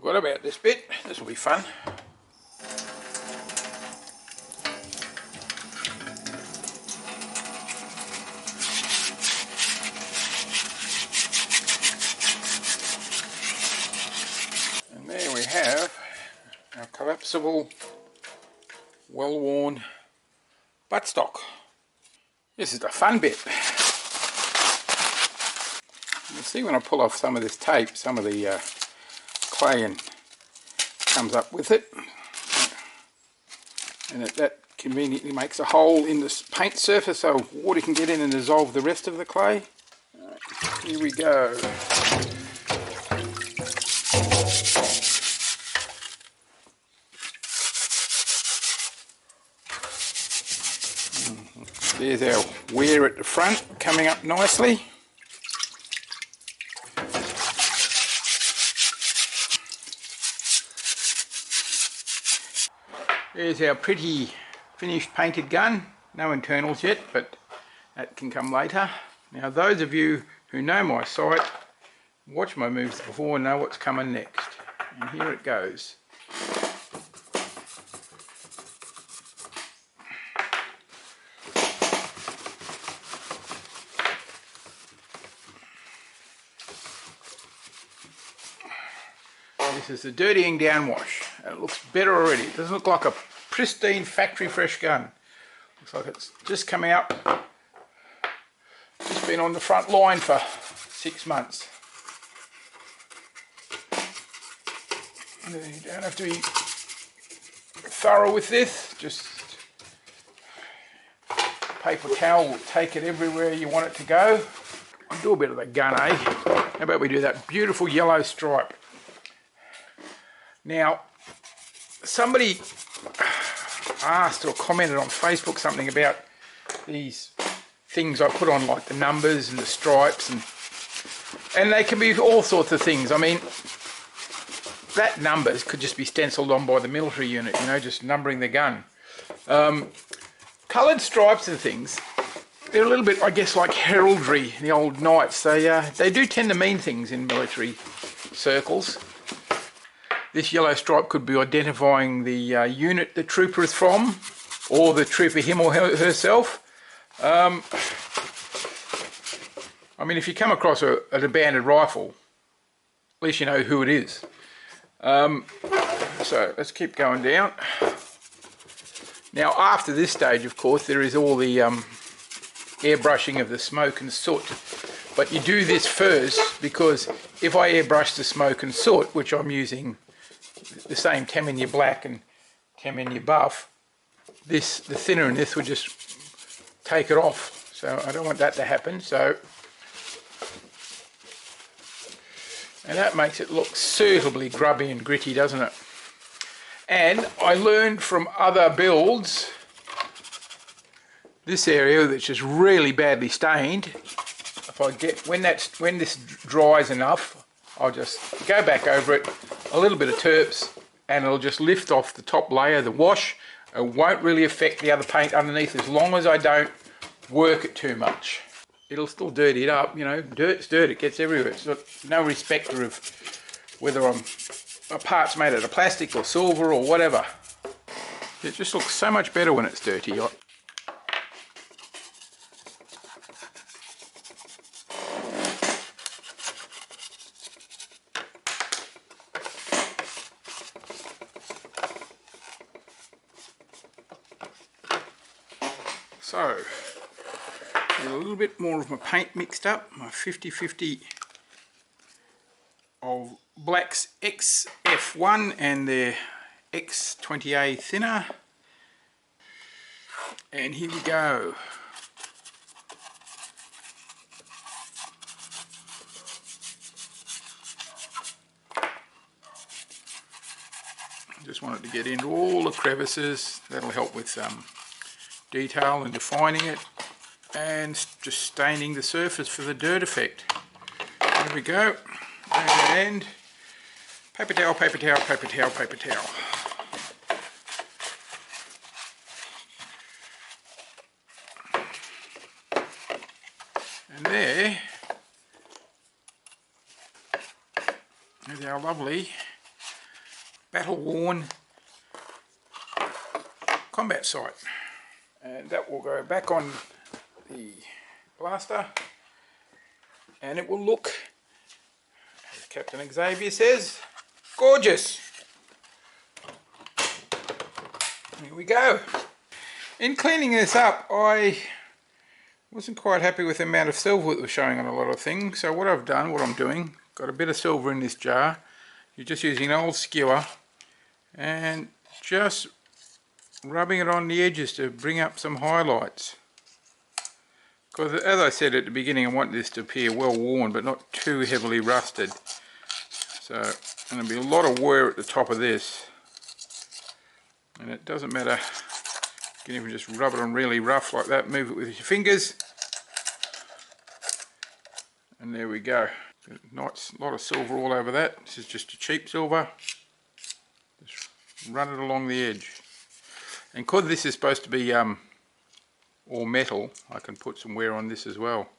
forgot about this bit. This will be fun. And there we have our collapsible, well-worn buttstock. This is the fun bit. You see when I pull off some of this tape, some of the clay and comes up with it, and that conveniently makes a hole in the paint surface so water can get in and dissolve the rest of the clay. Right, here we go. There's our wear at the front coming up nicely. There's our pretty finished painted gun. No internals yet, but that can come later. Now those of you who know my site, watch my moves before, know what's coming next. And here it goes. This is the dirtying down wash. It looks better already. It doesn't look like a pristine factory fresh gun. Looks like it's just come out, just been on the front line for 6 months. You don't have to be thorough with this, just paper towel will take it everywhere you want it to go. I'll do a bit of the gun, eh? How about we do that beautiful yellow stripe? Now, somebody asked or commented on Facebook something about these things I put on, like the numbers and the stripes, and they can be all sorts of things. I mean, that numbers could just be stenciled on by the military unit, you know, just numbering the gun. Coloured stripes and things, they're a little bit, I guess, like heraldry, the old knights. They do tend to mean things in military circles. This yellow stripe could be identifying the unit the trooper is from, or the trooper him or herself. I mean, if you come across an abandoned rifle, at least you know who it is. So let's keep going down. Now after this stage, of course, there is all the airbrushing of the smoke and soot. But you do this first, because if I airbrush the smoke and soot, which I'm using the same 10 in your black and 10 in your buff, the thinner in this would just take it off. So I don't want that to happen. So, and that makes it look suitably grubby and gritty, doesn't it? And I learned from other builds, this area that's just really badly stained, if I get, when this dries enough, I'll just go back over it, a little bit of terps, and it'll just lift off the top layer, the wash. It won't really affect the other paint underneath as long as I don't work it too much. It'll still dirty it up, you know, dirt's dirt, it gets everywhere. It's got no respecter of whether a part's made out of plastic or silver or whatever. It just looks so much better when it's dirty. So, get a little bit more of my paint mixed up, my 50-50 of Black's XF1 and their X20A thinner. And here we go. Just want it to get into all the crevices. That'll help with detail and defining it, and just staining the surface for the dirt effect. There we go. And paper towel, paper towel, paper towel, paper towel. And there is our lovely battle worn combat sight, and that will go back on the blaster, and it will look, as Captain Xavier says, gorgeous. Here we go. In cleaning this up, I wasn't quite happy with the amount of silver that was showing on a lot of things, so what I'm doing, got a bit of silver in this jar. You're just using an old skewer and just rubbing it on the edges to bring up some highlights. Because as I said at the beginning, I want this to appear well worn but not too heavily rusted. So there's going to be a lot of wear at the top of this. And it doesn't matter, you can even just rub it on really rough like that, move it with your fingers. And there we go. Nice lot of silver all over that. This is just a cheap silver. Just run it along the edge. And because this is supposed to be all metal, I can put some wear on this as well.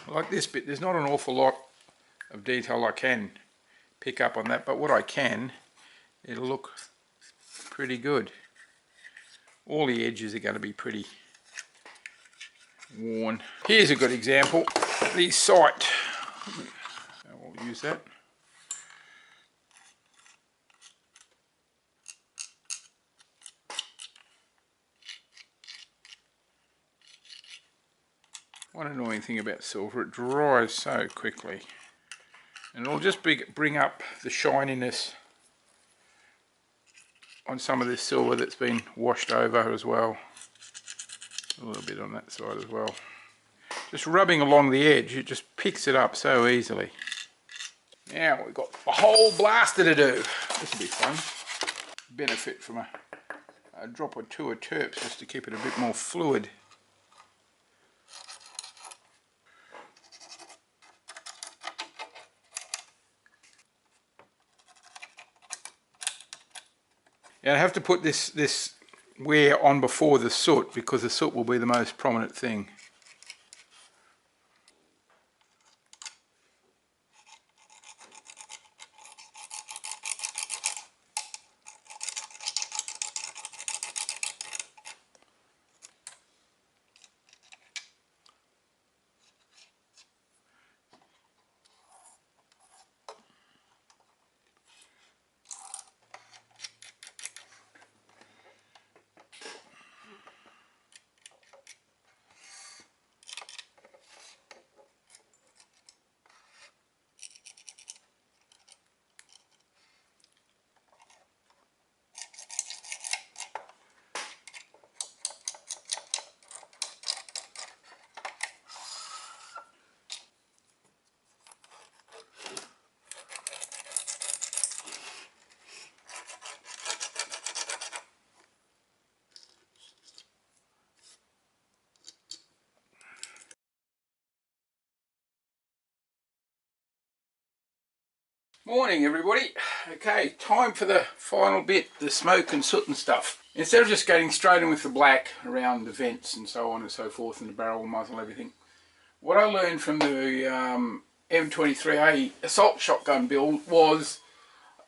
Like this bit, there's not an awful lot of detail I can pick up on that, but what I can, it'll look pretty good. All the edges are going to be pretty worn. Here's a good example, the sight. I'll use that. One annoying thing about silver, it dries so quickly. And it'll just bring up the shininess on some of this silver that's been washed over as well. A little bit on that side as well. Just rubbing along the edge, it just picks it up so easily. Now we've got a whole blaster to do. This will be fun. Benefit from a drop or two of terps just to keep it a bit more fluid. And I have to put this wear on before the soot, because the soot will be the most prominent thing. Morning everybody. Okay, time for the final bit, the smoke and soot and stuff. Instead of just getting straight in with the black around the vents and so on and so forth, and the barrel, muzzle, everything, what I learned from the M23A assault shotgun build was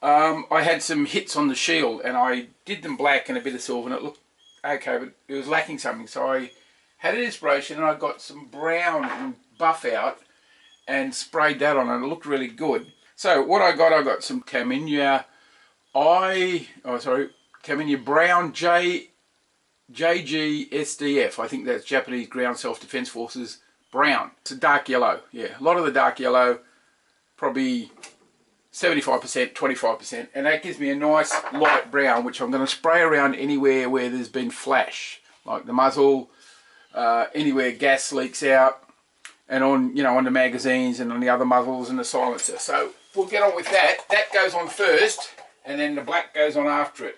I had some hits on the shield and I did them black and a bit of silver and it looked okay, but it was lacking something, so I had an inspiration and I got some brown buff out and sprayed that on and it looked really good. So what I got some Caminha Brown JG-SDF. I think that's Japanese Ground Self-Defense Forces brown. It's a dark yellow, yeah. A lot of the dark yellow, probably 75%, 25%, and that gives me a nice light brown, which I'm going to spray around anywhere where there's been flash, like the muzzle, anywhere gas leaks out, and on, you know, on the magazines and on the other muzzles and the silencer. So we'll get on with that. That goes on first, and then the black goes on after it.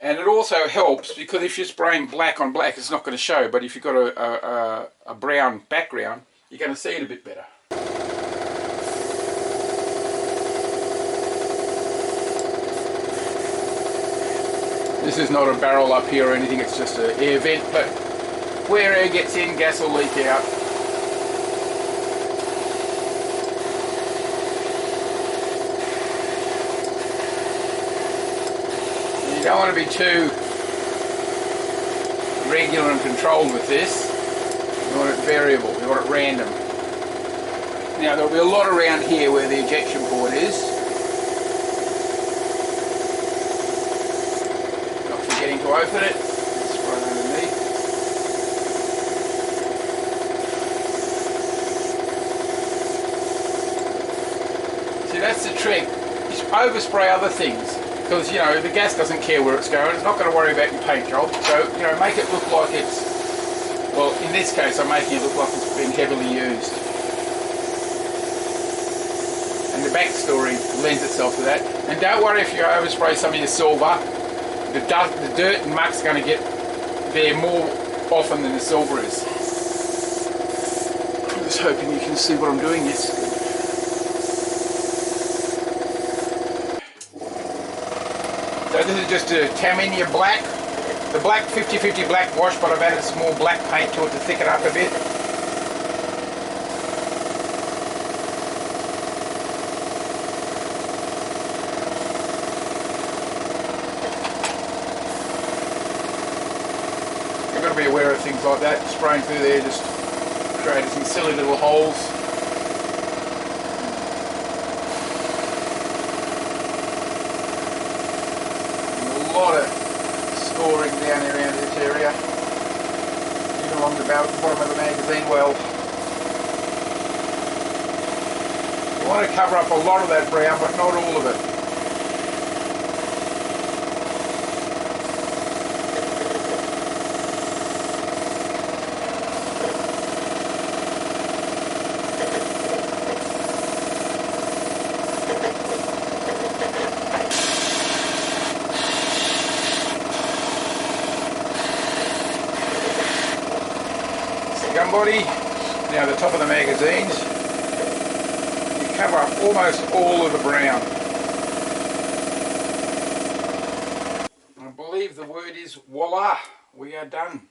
And it also helps because if you're spraying black on black, it's not going to show. But if you've got a brown background, you're going to see it a bit better. This is not a barrel up here or anything. It's just an air vent. But where air gets in, gas will leak out. want to be too regular and controlled with this. We want it variable, we want it random. Now there'll be a lot around here where the ejection port is. Not forgetting to open it. It's right underneath. See, that's the trick. Just overspray other things. Because, you know, the gas doesn't care where it's going. It's not going to worry about your paint job. So, you know, make it look like it's, well, in this case, I'm making it look like it's been heavily used. And the backstory lends itself to that. And don't worry if you overspray some of your silver. The dirt and muck's going to get there more often than the silver is. I'm just hoping you can see what I'm doing. Yes. So this is just a Tamiya black, the black 50-50 black wash, but I've added some more black paint to it to thicken up a bit. You've got to be aware of things like that. Spraying through there just created some silly little holes. A lot of scoring down around this area, even along the bottom of the magazine well. You want to cover up a lot of that brown, but not all of it. Gun body, now the top of the magazines, you cover up almost all of the brown. I believe the word is voila, we are done.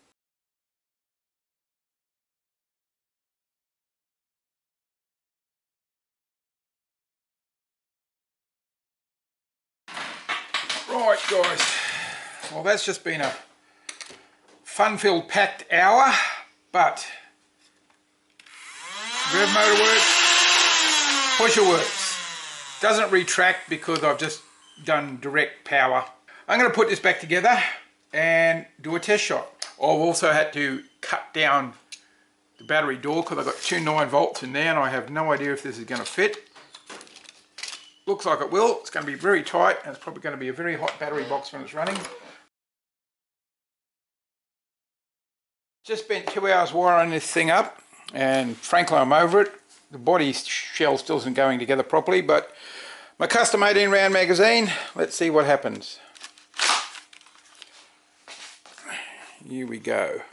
Right guys, well that's just been a fun-filled packed hour. But rev motor works, pusher works. Doesn't retract because I've just done direct power. I'm going to put this back together and do a test shot. I've also had to cut down the battery door because I've got two 9 volts in there and I have no idea if this is going to fit. Looks like it will. It's going to be very tight and it's probably going to be a very hot battery box when it's running. Just spent 2 hours wiring this thing up and frankly I'm over it. The body shell still isn't going together properly, but my custom 18 round magazine, let's see what happens. Here we go.